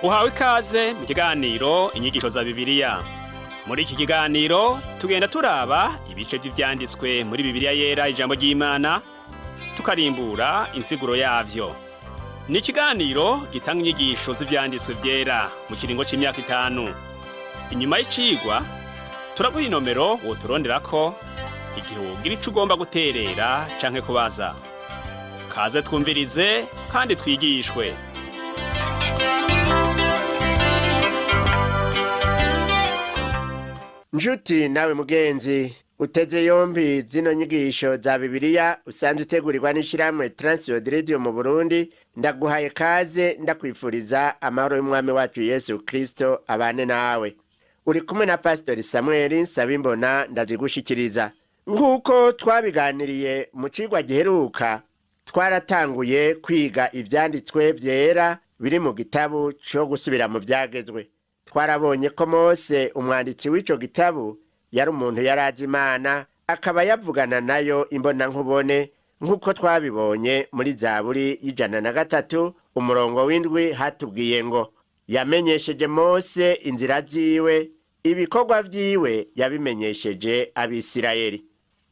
Uhawe ikaze mu kiganiro inyigisho za Bibiliya. Muri iki kiganiro tugenda turaba ibice by'ivyanditswe muri Bibiliya yera ijambo ry'Imana, tukarimbura insiguro yavyo. Ni ikiganiro gitanga inyigisho z'ivyanditswe vyera mu kiringo c'imyaka 5. Inyuma y'icigwa turaguha inomero woturonderako igihe wogira ico ugomba guterera canke kubaza. Kaze twumvirize kandi twigishwe. Njuti nawe mugenzi uteze yombi zino nyigisho za Bibiliya usanzwe utegurirwa n'ishirahamwe Transworld Radio mu Burundi, ndaguhaye kaze ndakwifuriza amahoro y'umwami wacu Yesu Kristo abane nawe. Uri kumwe na Pastor Samuel Nsabimbona ndazigushikiriza. Nk'uko twabiganiriye mu cigwa giheruka, twaratanguye kwiga ivyanditswe vyera biri mu gitabu cyo gusubira mu vyagezwe. Twarabonye ko Mose umwanditsi w'ico gitabu yari umuntu yarazi Imana, akaba yavugana nayo imbona nkubone, nk'uko twabibonye muri Zaburi y'103 umurongo w'indwi hatubwiye ngo yamenyesheje Mose inzira ziwe, ibikorwa vyiwe yabimenyesheje Abisirayeli.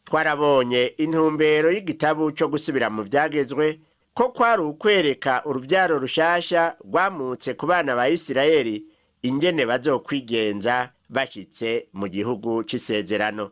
Twarabonye intumbero y'igitabu cyo gusubira mu vyagezwe ko kwari ukwereka uruvyaro rushasha rwamutse ku bana ba Isirayeli ingene bazokwigenza bashitse mu gihugu c'isezerano.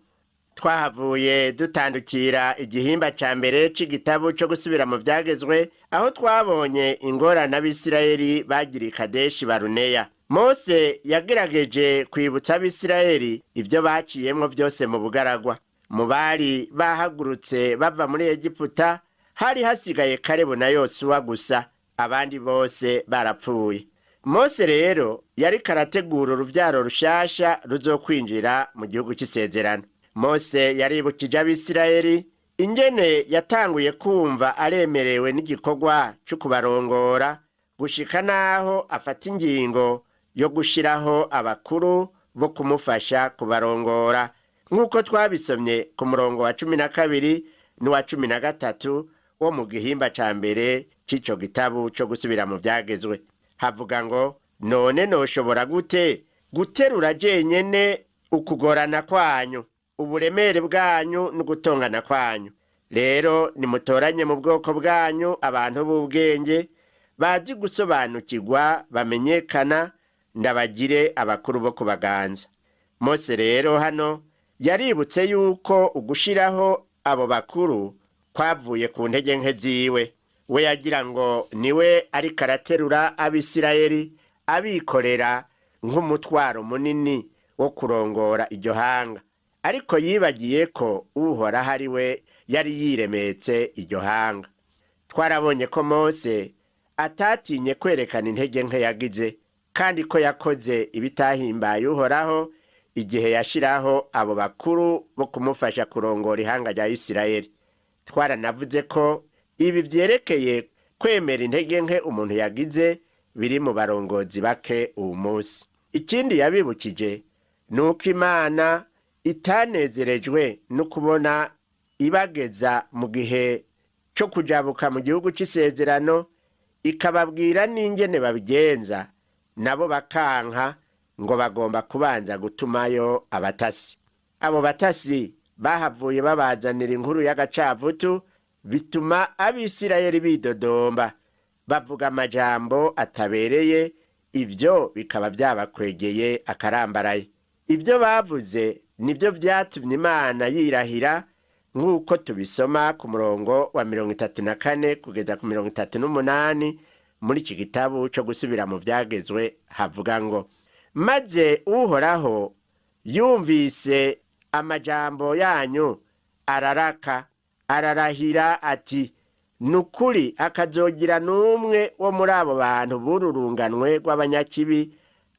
Twahavuye dutandukira igihimba ca mbere c'igitabu co gusubira mu vyagezwe, aho twabonye ingorane Abisirayeli bagira i Kadeshi Baruneya. Mose yagerageje kwibutsa Abisirayeli ivyo baciyemwo vyose mu bugaragwa. Mu bari bahagurutse bava muri Egiputa hari hasigaye Kalebu na Yosuwa gusa, abandi bose barapfuye. Mose rero yari karategura uruvyaro rushasha ruzokwinjira mu gihugu c'isezerano. Mose yaribukije Abisirayeli ingene yatanguye kumva aremerewe n'igikorwa cyo kubarongora, gushika naho afata ingingo yo gushiraho abakuru bo kumufasha kubarongora, nk'uko twabisomye ku murongo wa 12 n'uwa 13 wo mu gihimba ca mbere c'ico gitabu co gusubira mu vyagezwe. Havuga ngo none noshobora gute guterura jenyene ukugorana kwanyu, uburemere bwanyu n'ugutongana kwanyu. Rero nimutoranye mu bwoko bwanyu abantu b'ubwenge bazi gusobanukirwa, bamenyekana, ndabagire abakuru bo kubaganza. Mose rero hano yaributse yuko ugushiraho abo bakuru kwavuye ku ntege nke ziwe. We yagira ngo niwe ari karaterura Abisirayeli, abikorera nk'umutwaro munini wo kurongora iryo hanga, ariko yibagiye ko Uhoraho ari we yari yiremetse iryo hanga. Twarabonye ko Mose atatinye kwerekana intege nke yagize, kandi ko yakoze ibitahimbaye Uhoraho igihe yashiraho abo bakuru bo kumufasha kurongora ihanga rya Isirayeli. Twaranavuze ko ibi vyerekeye kwemera intege nke umuntu yagize biri mu barongozi bake uwu munsi. Ikindi yabibukije nuko Imana itanezerejwe no kubona ibageza mu gihe cyo kujabuka mu gihugu c'isezerano, ikababwira n'ingene babigenza, nabo bakanka ngo bagomba kubanza gutumayo abatasi. Abo batasi bahavuye babazanira inkuru y'agacavutu, bituma Abisirayeli bidodomba, bavuga amajambo atabereye, ibyo bikaba byabakwegeye akarambaraye. Ibyo bavuze nivyo vyatumye Imana yirahira, nk'uko tubisoma ku murongo wa 34 kugeza ku 38 muri iki gitabu cyo gusubira mu vyagezwe. Havuga ngo maze Uhoraho yumvise amajambo yanyu araraka, ararahira ati nukuri akazogira n'umwe wo muri abo bantu bururunganwe rw'abanyakibi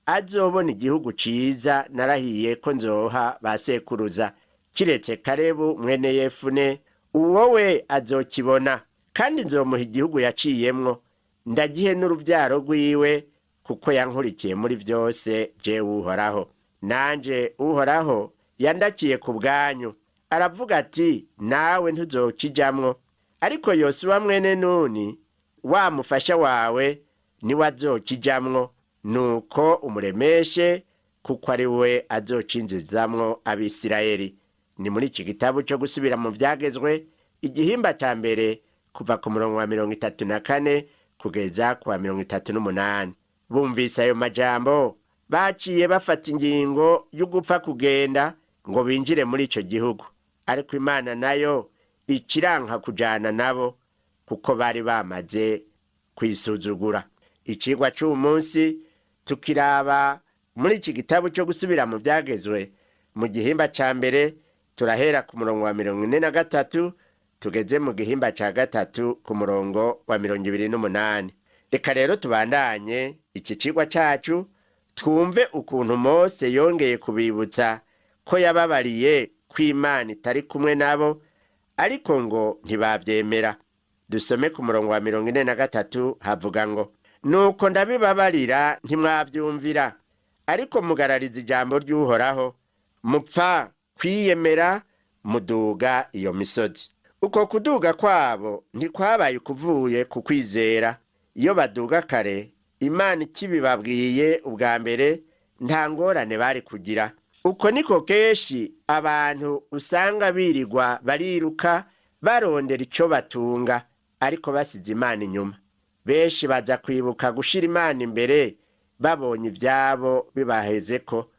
azobona igihugu ciza narahiye ko nzoha basekuruza, kiretse Kalebu mwene Yefune, uwo we azokibona, kandi nzomuha igihugu yaciyemwo, ndagihe n'uruvyaro rwiwe, kuko yankurikiye muri vyose jewe Uhoraho. Nanje Uhoraho yandakiye ku bwanyu, aravuga ati nawe ntuzokijamwo. Ariko Yosuwa mwene Nuni wa mufasha wawe niwe azokijamwo, nuko umuremeshe kuko ari we azocinjizamwo Abisirayeli. Ni muri iki gitabo cyo gusubira mu byagezwe igihimba cya mbere kuva ku murongo wa 34 kugeza ku wa 38. Bumvise ayo majambo baciye bafata ingingo yo gupfa kugenda ngo binjire muri ico gihugu, ariko Imana nayo ikiranka kujana nabo kuko bari bamaze kwisuzugura. Ikigwa cy'uyu munsi tukiraba muri iki gitabo cyo gusubira mu byagezwe mu gihimba cya mbere, turahera ku murongo wa 43 tugeze mu gihimba cya gatatu ku murongo wa 28. Reka rero tubandanye iki kigwa cyacu twumve ukuntu Mose yongeye kubibutsa ko yababariye ko Imana itari kumwe nabo, ariko ngo ntibavyemera. Dusome ku murongo wa 43 havuga ngo, nuko ndabibabarira ntimwavyumvira, ariko mugarariza ijambo ry'Uhoraho, mupfa kwiyemera muduga iyo misozi. Uko kuduga kwabo ntikwabaye kuvuye ku kwizera. Iyo baduga kare Imana ikibibabwiye ubwa mbere nta ngorane bari kugira. Uko niko keshi abantu usanga birirwa bariruka barondera ico batunga, ariko basize Imana inyuma. Benshi baza kwibuka gushira Imana imbere babonye ivyabo bibahezeko.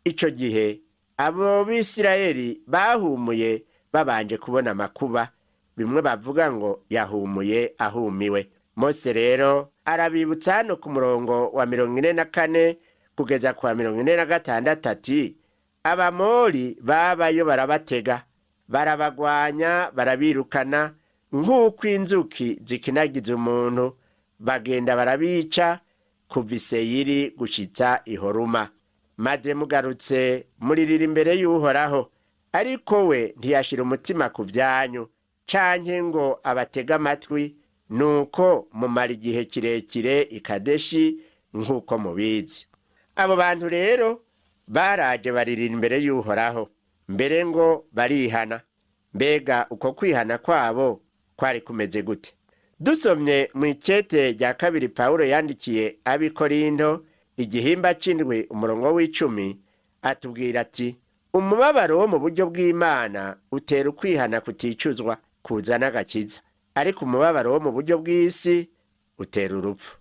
Ico gihe abo Bisirayeli bahumuye babanje kubona amakuba, bimwe bavuga ngo yahumuye ahumiwe. Mose rero arabibutsa hano ku murongo wa 44 kugeza ku wa 46 ati, Abamori babayo barabatega, barabagwanya, barabirukana nk'uko inzuki zikinagiza umuntu, bagenda barabica kuva i Seyiri gushitsa i Horuma. Maze mugarutse muririra imbere y'Uhoraho, ariko we ntiyashira umutima ku vyanyu canke ngo abatega amatwi, nuko mumara igihe kirekire i Kadeshi nk'uko mubizi. Abo bantu rero baraje baririra imbere y'Uhoraho, mbere ngo barihana. Mbega uko kwihana kwabo kwari kumeze gute? Dusomye mu ikete rya kabiri Pawulo yandikiye Abikorinto igihimba c'indwi umurongo w'10 atubwira ati, umubabaro wo mu buryo bw'Imana utera ukwihana kuticuzwa kuzana agakiza, ariko umubabaro wo mu buryo bw'isi utera urupfu.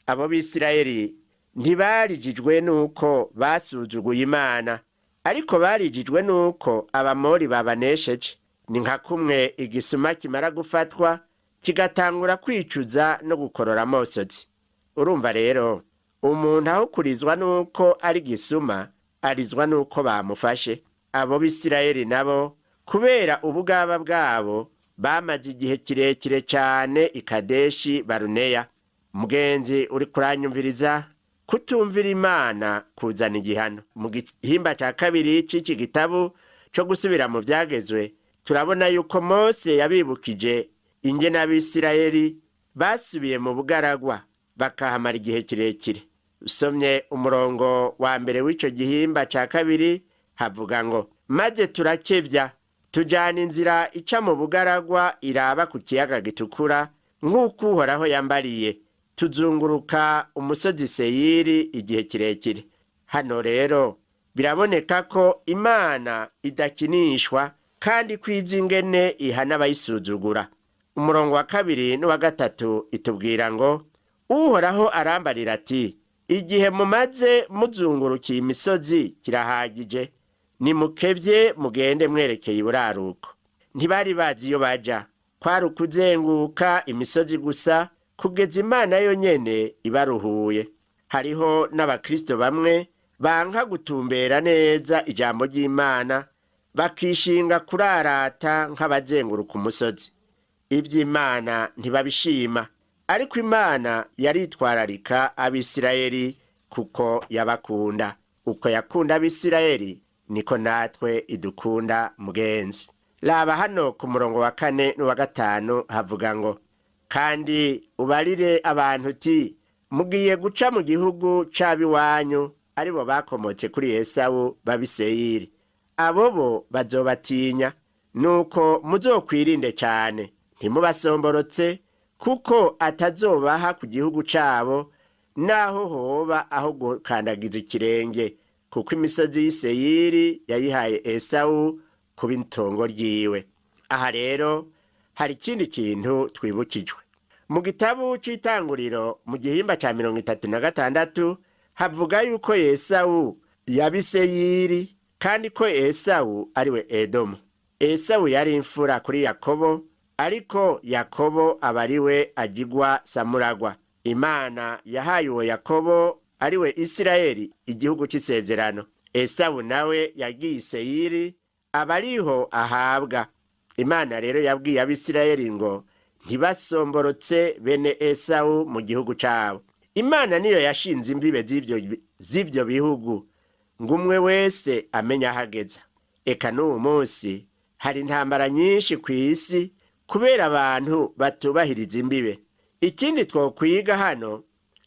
Abo Bisirayeli ntibarijijwe nuko basuzuguye Imana, ariko barijijwe nuko Abamori babanesheje. Ni nka kumwe igisuma kimara gufatwa kigatangura kwicuza no gukorora amosozi. Urumva rero umuntu aho kurizwa nuko ari gisuma, arizwa nuko bamufashe. Abo Bisirayeli nabo kubera ubugaba bwabo bamaze igihe kirekire cyane i Kadeshi Baruneya. Mugenzi uri kuranyumviriza, kutumvira Imana kuzana igihano. Mu gihimba cya kabiri c'iki gitabo cyo gusubira mu byagezwe turabona yuko Mose yabibukije ingene Abisirayeli basubiye mu bugaragwa bakahamara igihe kirekire. Usomye umurongo wa mbere w'ico gihimba cya kabiri havuga ngo, maze turakevya tujana inzira ica mu bugaragwa iraba ku kiyaga gitukura nk'uko Uhoraho yambariye, tuzunguruka umusozi Seyiri igihe kirekire. Hano rero biraboneka ko Imana idakinishwa kandi kwiza ingene ihana abayisuzugura. Umurongo wa kabiri n'uwa gatatu itubwira ngo, Uhoraho arambarira ati, igihe mumaze muzungurukiye imisozi kirahagije, nimukevye mugende mwerekeye iburaruko. Ntibari bazi iyo baja, kwari ukuzenguka imisozi gusa kugeza Imana yonyene ibaruhuye. Hariho n'abakristo bamwe banka gutumbera neza ijambo ry'Imana, bakishinga kurarata nk'abazenguruka umusozi. Ivy'Imana ntibabishima, ariko Imana yaritwararika Abisirayeli kuko yabakunda. Uko yakunda Abisirayeli niko natwe idukunda mugenzi. Laba hano ku murongo wa 4 n'uwa 5 havuga ngo, kandi ubarire abantu uti, mugiye guca mu gihugu c'abiwanyu, aribo bakomotse kuri Esawu b'Abiseyiri. Abo bo bazobatinya, nuko muzokwirinde cyane ntimubasomborotse, kuko atazobaha ku gihugu cabo naho hoba aho gukandagiza ikirenge, kuko imisozi y'Iseyiri yayihaye Esawu kuba itongo ryiwe. Aha rero hari ikindi kintu twibukijwe. Mu gitabo c'Itanguriro mu gihimba ca 36 havuga yuko Esawu yaba Iseyiri kandi ko Esawu ariwe Edomu. Esawu yari imfura kuri Yakobo, ariko Yakobo aba ariwe agirwa samuragwa. Imana yahaye uwo Yakobo ariwe Isirayeli igihugu c'isezerano. Esawu nawe yagiye Iseyiri aba ariho ahabwa. Imana rero yabwiye Abisirayeli ngo ntibasomborotse bene Esawu mu gihugu cabo. Imana niyo yashinze imbibe z'ivyo bihugu ngo umwe wese amenya ahageza. Eka n'uwo munsi hari intambara nyinshi kw'isi kubera abantu batubahiriza imbibe. Ikindi twokwiga hano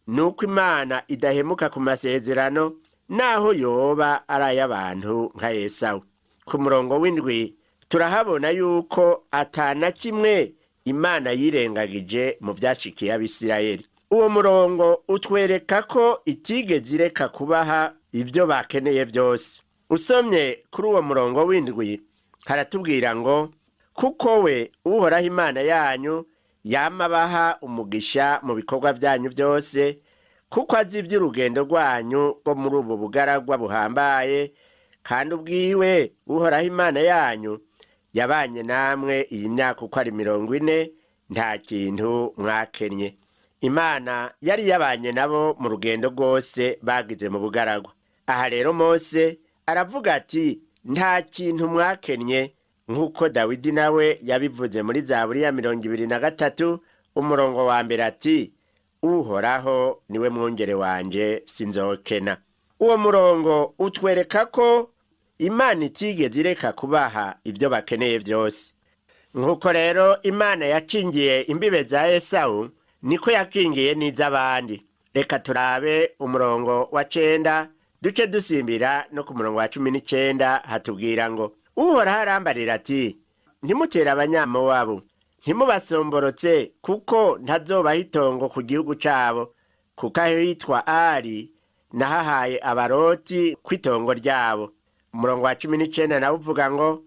nuko Imana idahemuka ku masezerano naho yoba ari ay'abantu nka Esawu. Ku murongo w'indwi turahabona yuko atana kimwe Imana yirengagije mu vyashikiye Abisirayeli. Uwo murongo utwereka ko itigeze ireka kubaha ivyo bakeneye vyose. Usomye kuri uwo murongo w'indwi haratubwira ngo kuko we Uhoraho Imana yanyu yama baha umugisha mu bikorwa vyanyu vyose, kuko azi ivy'urugendo rwanyu rwo muri ubu bugaragwa buhambaye, kandi ubwiwe Uhoraho Imana yanyu yabanye namwe iyi myaka uko ari 40 nta kintu mwakenye. Imana yari yabanye nabo mu rugendo rwose bagize mu bugaragwa. Aha rero Mose aravuga ati nta kintu mwakenye, nk'uko Dawidi nawe yabivuze muri Zaburi ya 23 umurongo wa mbere ati Uhoraho niwe mwungere wanje sinzokena. Uwo murongo utwereka ko Imana itigeze ireka kubaha ivyo bakeneye vyose. Nk'uko rero Imana yakingiye imbibe za Esawu, niko yakingiye n'iz'abandi. Reka turabe umurongo wa 9 duce dusimbira no ku murongo wa 19 hatubwira ngo Uhoraho arambarira ati ntimutera abanyamowabu, ntimubasomborotse kuko ntazobaha itongo ku gihugu cabo, kuko aho yitwa Ari nahahaye Abaroti kw'itongo ryabo. Umurongo wa 19 nawe uvuga ngo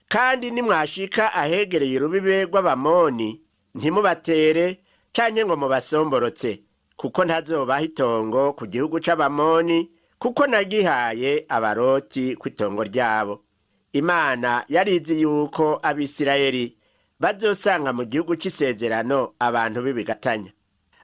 kandi nimwashika ahegereye urubibe rw'Abamoni ntimubatere canke ngo mubasomborotse, kuko ntazobaha itongo ku gihugu c'Abamoni, kuko nagihaye Abaroti kw'itongo ryabo. Imana yarizi yuko Abisirayeli bazosanga mu gihugu c'isezerano abantu b'ibigatanya,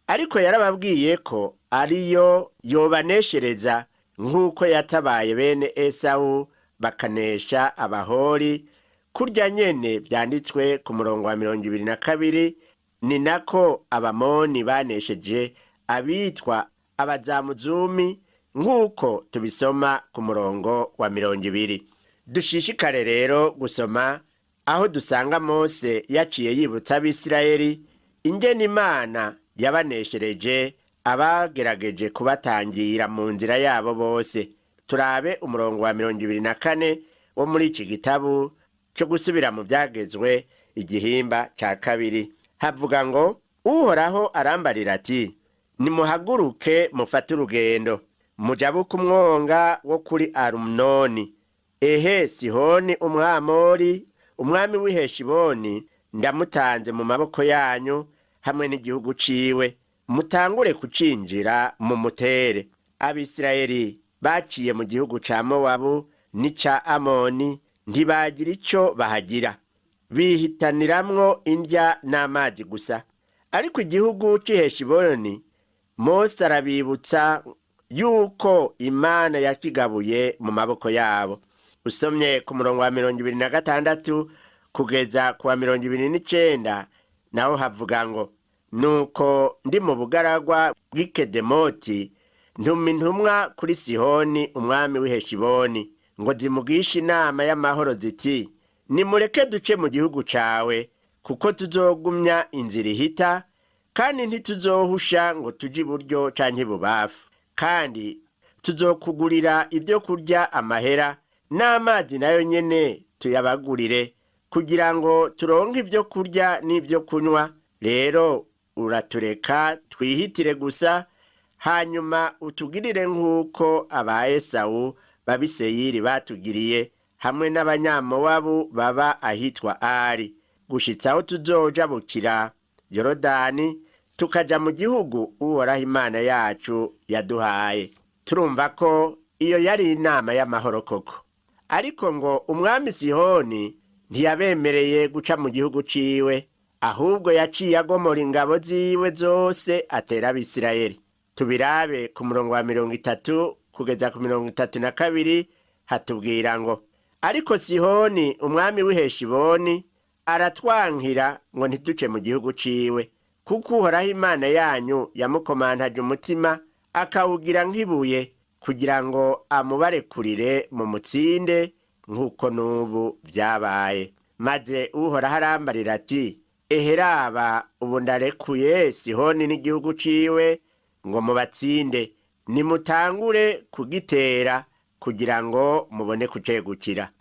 ariko yarababwiye ko ariyo yobaneshereza nk'uko yatabaye bene Esawu bakanesha Abahori. Kurya nyene vyanditswe ku murongo wa 22 ni nako Abamoni banesheje abitwa Abazamuzumi, nk'uko tubisoma ku murongo wa 20. Dushishikare rero gusoma aho dusanga Mose yaciye yibutsa Abisirayeli ingene Imana yabaneshereje abagerageje kubatangira mu nzira yabo bose. Turabe umurongo wa 24 wo muri iki gitabo cyo gusubira mu byagezwe igihimba cya 2. Havuga ngo Uhoraho arambarira ati nimuhaguruke mufate urugendo mujabuka umwonga wo kuri Arunoni. Ehe Sihoni umwamori umwami w'Iheshiboni ndamutanze mu maboko yanyu hamwe n'igihugu ciwe, mutangure kucinjira mu mutere. Abisirayeli baciye mu gihugu ca Mowabu n'ica Amoni, ntibagira ico bahagira, bihitaniramwo indya n'amazi gusa. Ariko igihugu c'Iheshiboni Mose arabibutsa yuko Imana yakigabuye mu maboko yabo. Usomye ku murongo wa 26 kugeza ku wa 29 naho havuga ngo nuko ndi mu bugaragwa bw'Ikedemoti ntuma intumwa kuri Sihoni umwami w'Iheshiboni ngo zimugishe inama y'amahoro ziti nimureke duce mu gihugu cawe, kuko tuzogumya inzira ihita, kandi ntituzohusha ngo tuje iburyo canke ibubafu, kandi tuzokugurira ibyo kurya amahera, n'amazi nayo nyene tuyabagurire, kugira ngo turonke ibyo kurya n'ibyo kunywa. Rero uratureka twihitire gusa, hanyuma utugirire nk'uko aba Esawu b'Abiseyiri batugiriye, hamwe n'abanyamowabu baba ahitwa Ari, gushitsa aho tuzoja bukira Yorodani tukaja mu gihugu Uhoraho Imana yacu yaduhaye. Turumva ko iyo yari inama y'amahoro koko. Ariko ngo umwami Sihoni ntiyabemereye guca mu gihugu ciwe, ahubwo yaciye agomora ingabo ziwe zose atera Abisirayeli. Tubirabe ku murongo wa 30 kugeza ku 32 hatubwira ngo, ariko Sihoni umwami w'Iheshiboni aratwankira ngo ntiduce mu gihugu ciwe, kuko Uhoraho Imana yanyu yamukomantaje umutima akawugira nk'ibuye, kugira ngo amubarekurire mu mutsinde nk'uko n'ubu vyabaye. Maze Uhoraho arambarira ati, eheraba ubu ndarekuye Sihoni n'igihugu ciwe ngo mubatsinde, nimutangure kugitera kugira ngo mubone kucegukira.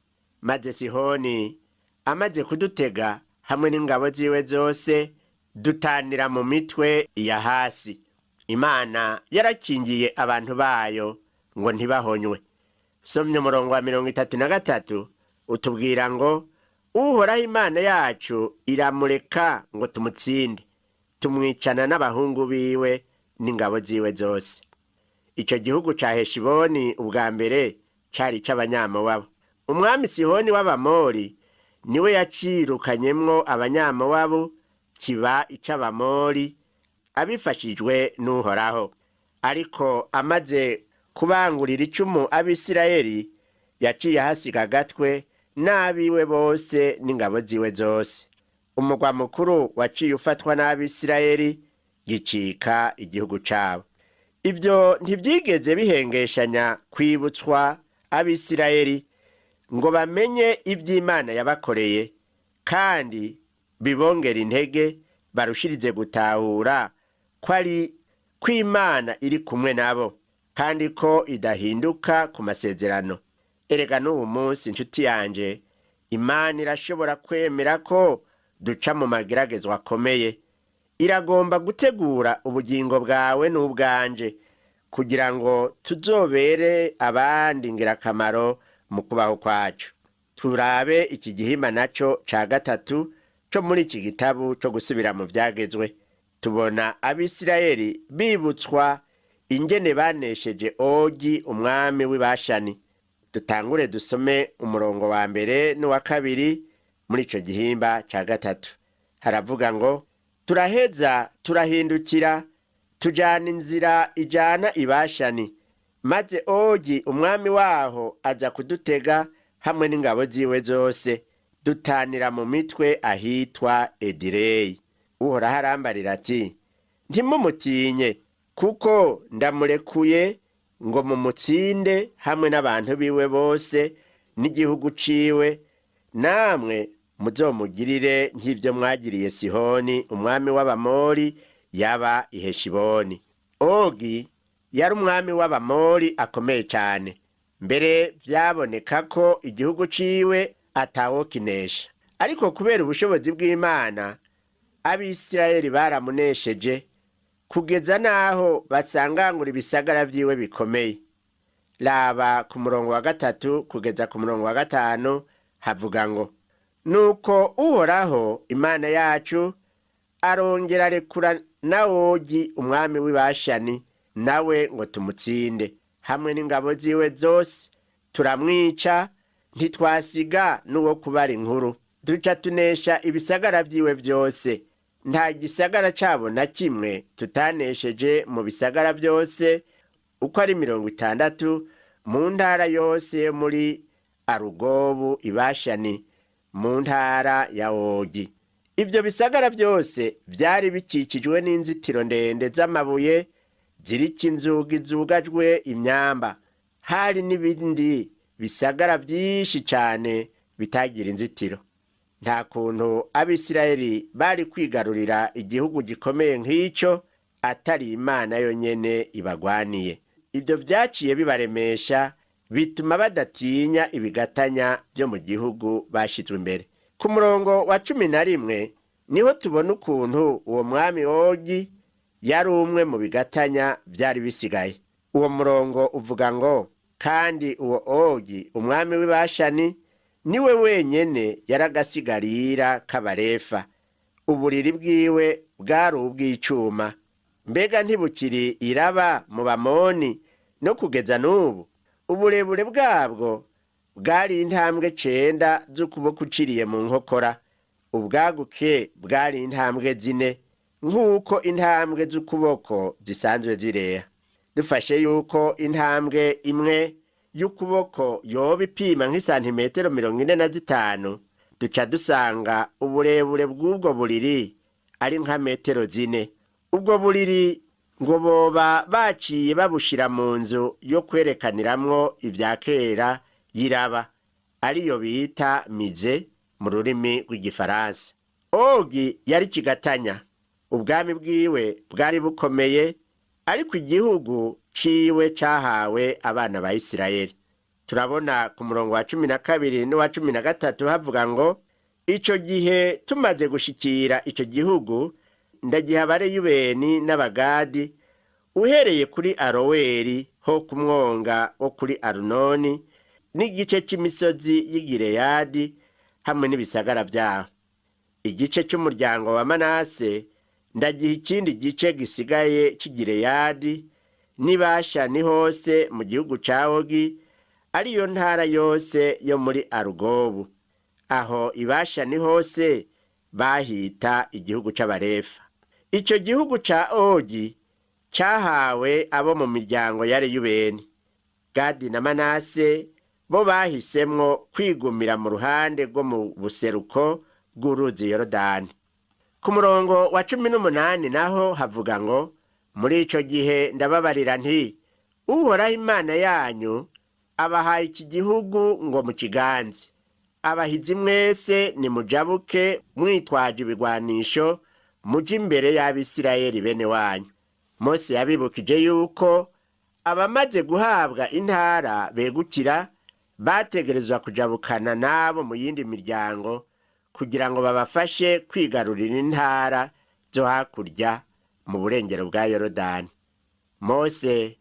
Maze Sihoni amaze kudutega hamwe n'ingabo ziwe zose, dutanira mu mitwe iya hasi. Imana yarakingiye abantu bayo ngo ntibahonywe. Somye umurongo wa 33 utubwira ngo, Uhoraho Imana yacu iramureka ngo tumutsinde, tumwicana n'abahungu biwe n'ingabo ziwe zose. Ico gihugu ca Heshiboni ubwa mbere cari c'abanyamowabu. Umwami Sihoni w'Abamori niwe yacirukanyemwo abanyamowabu, kiba ic'Abamori abifashijwe n'Uhoraho. Ariko amaze kubangurira icumu Abisirayeli, yaciye ahasiga agatwe n'abiwe bose n'ingabo ziwe zose. Umugwa mukuru waciye ufatwa n'Abisirayeli, gicika igihugu cabo. Ibyo ntibyigeze bihengeshanya kwibutswa Abisirayeli ngo bamenye iby'Imana yabakoreye, kandi bibongera intege barushirize gutahura ko Imana iri kumwe nabo, kandi ko idahinduka ku masezerano. Erega n'ubu munsi inshuti yanje, Imana irashobora kwemera ko duca mu mageragezwa akomeye. Iragomba gutegura ubugingo bwawe n'ubwanje, kugira ngo tuzobere abandi ngirakamaro mu kubaho kwacu. Turabe iki gihimba naco ca gatatu co muri iki gitabu co gusubira mu vyagezwe. Tubona Abisirayeli bibutswa ingene banesheje Ogi umwami w'Ibashani. Dutangure dusome umurongo wa 1 n'uwa 2 muri ico gihimba ca gatatu. Haravuga ngo, turaheza turahindukira tujana inzira ijana Ibashani, maze Ogi umwami waho aza kudutega hamwe n'ingabo ziwe zose, dutanira mu mitwe ahitwa Edireyi. Uhoraho arambarira ati, ntimumutinye, kuko ndamurekuye ngo mumutsinde hamwe n'abantu biwe bose n'igihugu ciwe, namwe muzomugirire nk'ivyo mwagiriye Sihoni umwami w'Abamori yaba i Heshiboni. Ogi yari umwami w'Abamori akomeye cyane, mbere vyaboneka ko igihugu ciwe atawokinesha. Ariko kubera ubushobozi bw'Imana, Abisirayeli baramunesheje kugeza naho basangangura ibisagara vyiwe bikomeye. Laba ku murongo wa 3 kugeza ku murongo wa 5 havuga ngo, nuko Uhoraho Imana yacu arongera arekura na Ogi umwami w'Ibashani, nawe ngo tumutsinde hamwe n'ingabo ziwe zose, turamwica ntitwasiga n'uwo kubara inkuru. Duca tunesha ibisagara vyiwe vyose, nta gisagara cabo na kimwe tutanesheje mu bisagara vyose uko ari 60 mu ntara yose muri Arugobu Ibashani, mu ntara ya Ogi. Ivyo bisagara vyose vyari bikikijwe n'inzitiro ndende z'amabuye ziriko inzugi zugajwe imyamba. Hari n'ibindi bisagara vyinshi cane bitagira inzitiro. Nta kuntu Abisirayeli bari kwigarurira igihugu gikomeye nk'ico atari Imana yonyene ibagwaniye. Ivyo vyaciye bibaremesha, bituma badatinya ibigatanya byo mu gihugu bashizwe imbere. Ku murongo wa 11 niho tubona ukuntu uwo mwami Ogi yari umwe mu bigatanya byari bisigaye. Uwo murongo uvuga ngo kandi uwo Ogi umwami w'Ibashani niwe wenyene yaragasigarira k'Abarefa, uburiri bwiwe bwari ubw'icuma. Mbega ntibukiri iraba mu Bamoni no kugeza n'ubu? Uburebure bwabwo bwari intambwe 9 z'ukuboko uciriye mu nkokora, ubwaguke bwari intambwe 4 nk'uko intambwe z'ukuboko zisanzwe zireha. Dufashe yuko intambwe imwe y'ukuboko yoba ipima nk'isantimetero 45, duca dusanga uburebure bw'ubwo buriri ari nka metero 4. Ubwo buriri ngo boba baciye babushira mu nzu yo kwerekaniramwo ibya kera yiraba, ariyo bita mize mu rurimi rw'igifaransa. Ogi yari kigatanya, ubwami bwiwe bwari bukomeye, ariko igihugu ciwe cahawe abana ba Isirayeli. Turabona ku murongo wa 12 n'uwa 13 havuga ngo ico gihe tumaze gushikira ico gihugu ndagiha Abareyubeni n'Abagadi uhereye kuri Aroweri ho ku mwonga wo kuri Arunoni n'igice c'imisozi y'Igileyadi hamwe n'ibisagara vyaho. Igice c'umuryango wa Manase ndagiha ikindi gice gisigaye c'Igileyadi n'Ibashani hose mu gihugu ca Ogi, ariyo ntara yose yo muri Arugobu. Aho Ibashani hose bahita igihugu c'Abarefa. Ico gihugu ca Ogi cahawe abo mu miryango ya Reyubeni. Gadi na Manase bo bahisemwo kwigumira mu ruhande rwo mu buseruko bw'uruzi Yorodani. Ku murongo wa 18 naho havuga ngo muri ico gihe ndababarira nti Uhoraho Imana yanyu abahaye iki gihugu ngo mukiganze. Abahizi mwese nimujabuke mwitwaje ibigwanisho muje imbere y'Abisirayeli bene wanyu. Mose yabibukije yuko abamaze guhabwa intara begukira bategerezwa kujabukana nabo mu yindi miryango kugira ngo babafashe kwigarurira intara zo hakurya mu burengero bwa Yorodani. Mose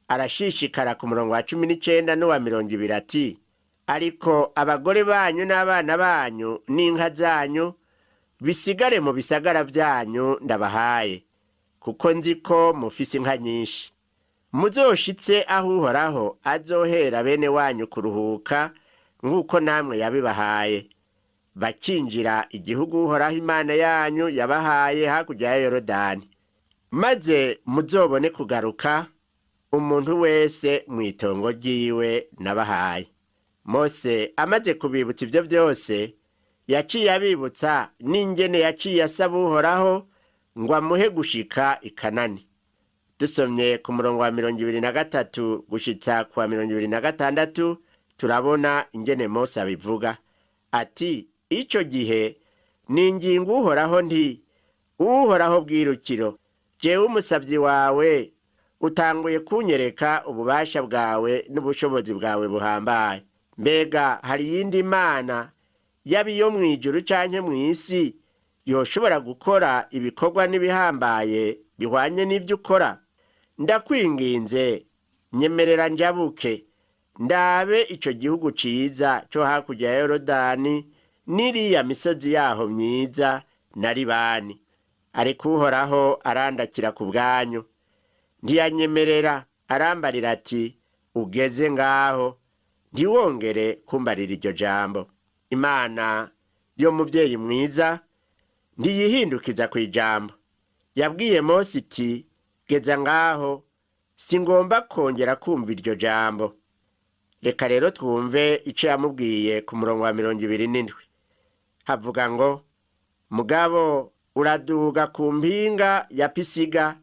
arashishikara ku murongo wa 19 n'uwa 20 ati ariko abagore banyu n'abana banyu n'inka zanyu bisigare mu bisagara vyanyu ndabahaye, kuko nzi ko mufise inka nyinshi. Muzoshitse aho Uhoraho azohera bene wanyu kuruhuka nk'uko namwe yabibahaye, bakinjira igihugu Uhoraho Imana yanyu yabahaye hakurya ya Yorodani. Maze muzobone kugaruka umuntu wese mwitongo ryiwe nabahaye. Mose amaze kubibutsa ivyo byose, yaciye abibutsa n'ingene yaciye asaba Uhoraho ngo amuhe gushika i Kanani. Dusomye ku murongo wa 23 gushitsa ku wa 26 turabona ingene Mose abivuga ati ico gihe ninginga Uhoraho nti Uhoraho bwirukiro, jewe umusavyi wawe utanguye kunyereka ububasha bwawe n'ubushobozi bwawe buhambaye. Mbega hari yindi mana yabiyo mwijuru canke mwisi yoshobora gukora ibikorwa n'ibihambaye bihwanye n'ivyo ukora? Ndakwinginze nyemerera njabuke ndabe ico gihugu ciza co hakurya ya Yorodani n'iriya misozi yaho myiza na Libani. Ariko Uhoraho arandakira ku bwanyu, ntiyanyemerera, arambarira ati ugeze ngaho ntiwongere kumbarira iryo jambo. Imana yo muvyeyi mwiza ntiyihindukiza kwijambo. Yabwiye Mose iti geza ngaho, singomba kongera kumva iryo jambo. Reka rero twumve ico yamubwiye ku murongo wa 27. Havuga ngo mugabo uraduga ku mpinga ya Pisiga,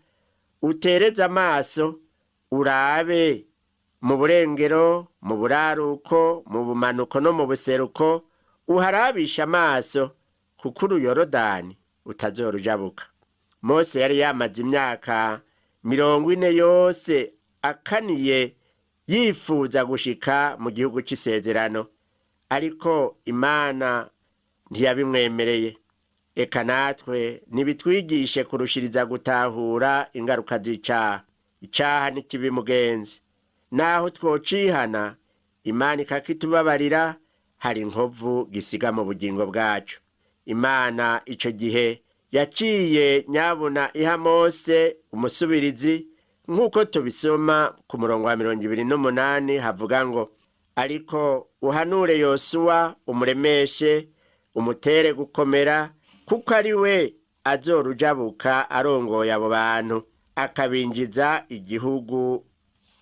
utereza amaso urabe mu burengero, mu buraruko, mu bumanuko no mu buseruko, uharabisha amaso kuko Yorodani utazorujabuka. Mose yari yamaze imyaka 40 yose akaniye yifuza gushika mu gihugu c'isezerano, ariko Imana ntiyabimwemereye. eka natwe nibitwigishe kurushiriza gutahura ingaruka z'icaha. Icaha ni kibi mugenzi, naho twocihana Imana ikakitubabarira, hari inkovu gisiga mu bugingo bwacu. Imana ico gihe yaciye nyabuna iha Mose umusubirizi, nk'uko tubisoma ku murongo wa 28 havuga ngo, ariko uhanure Yosuwa umuremeshe, umutere gukomera, kuko ari we azorujabuka arongoye abo bantu, akabinjiza igihugu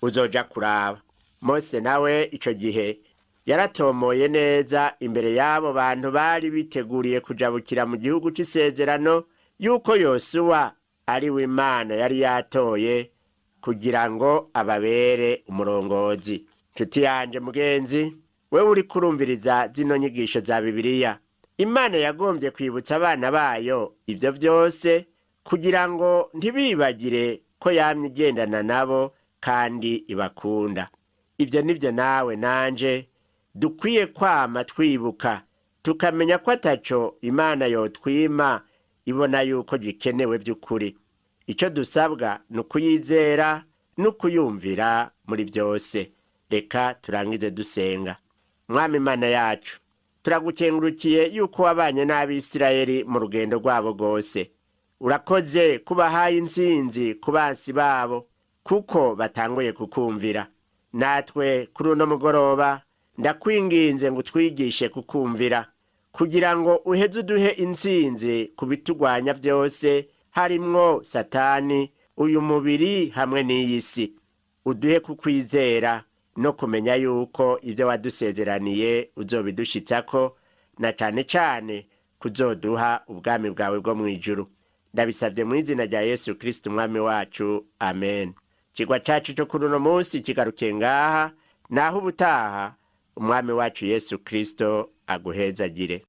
uzoja kuraba. Mose nawe ico gihe yaratomoye neza imbere y'abo bantu bari biteguriye kujabukira mu gihugu c'isezerano, yuko Yosuwa ari we Imana yari yatoye kugira ngo ababere umurongozi. Nshuti yanje mugenzi, wewe uri kurumviriza zino nyigisho za Bibiliya, Imana yagombye kwibutsa abana bayo ivyo vyose kugira ngo ntibibagire ko yamye igendana nabo kandi ibakunda. Ivyo nivyo nawe nanje dukwiye kwama twibuka, tukamenya ko ataco Imana yotwima ibona yuko gikenewe vy'ukuri. Ico dusabwa nukuyizera, nukuyumvira muri byose. Reka turangize dusenga. Mwami Imana yacu, turagukengurukiye yuko wabanye n'Abisirayeli mu rugendo rwabo rwose. Urakoze kubahaye intsinzi ku bansi babo, kuko batanguye kukumvira. Natwe kuri uno mugoroba ndakwinginze ngo twigishe kukumvira, kugira ngo uheze uduhe intsinzi ku bitugwanya byose, harimwo Satani, uyu mubiri hamwe n'iyi si. Uduhe kukwizera no kumenya yuko ibyo wadusezeraniye uzobidushitsako, na cane cane kuzoduha ubwami bwawe bwo mw'ijuru. Ndabisavye mu izina rya Yesu Kristo umwami wacu, amen. Cigwa cacu cyo kuri uno munsi kigarukiye ngaha, naho ubutaha umwami wacu Yesu Kristo aguhezagire.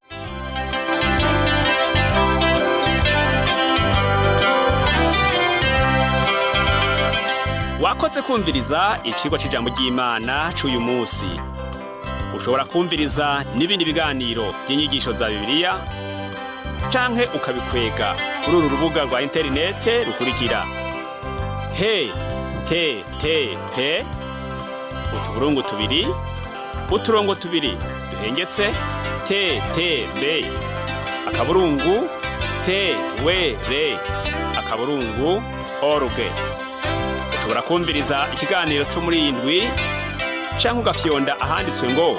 Wakoze kumviriza icigwa c'ijambo ry'Imana c'uyu munsi. Ushobora kumviriza n'ibindi biganiro by'inyigisho za Bibiliya, canke ukabikwega kuri uru rubuga rwa interinete rukurikira: http utuburungu tubiri uturongo tubiri duhengetse ttb akaburungu twr.org. Ushobora kumviriza ikiganiro cyo muri indwi, canke ugafyonda ahanditswe ngo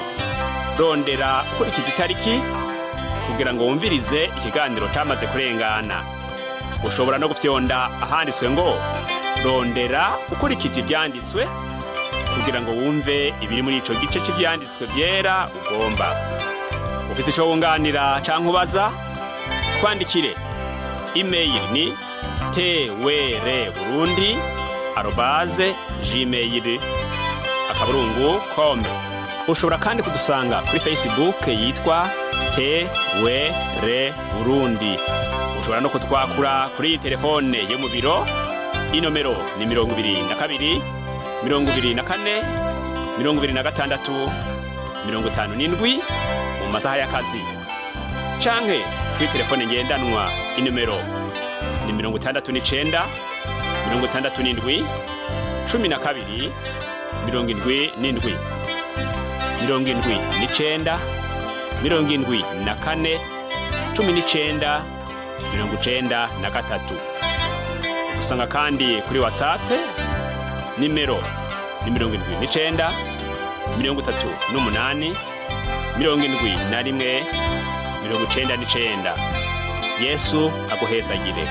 rondera ukurikije itariki, kugira ngo wumvirize ikiganiro camaze kurengana. Ushobora no gufyonda ahanditswe ngo rondera ukurikije ibyanditswe, kugira ngo wumve ibiri muri ico gice cy'ibyanditswe byera ugomba. Ufite ico wunganira canke ubaza, twandikire. Email ni twr@gmail.com. Ushobora kandi kudusanga kuri Facebook yitwa TWR Burundi. Ushobora no kutwakura kuri telefone yo mu biro, inomero ni 22 24 26 57 mu masaha y'akazi, canke kuri telefone ngendanwa, inomero ni 69 67 12 77 79 74 19 93. Dusanga kandi kuri WhatsApp, nimero ni 79 38 71 99. Yesu aguhezagire.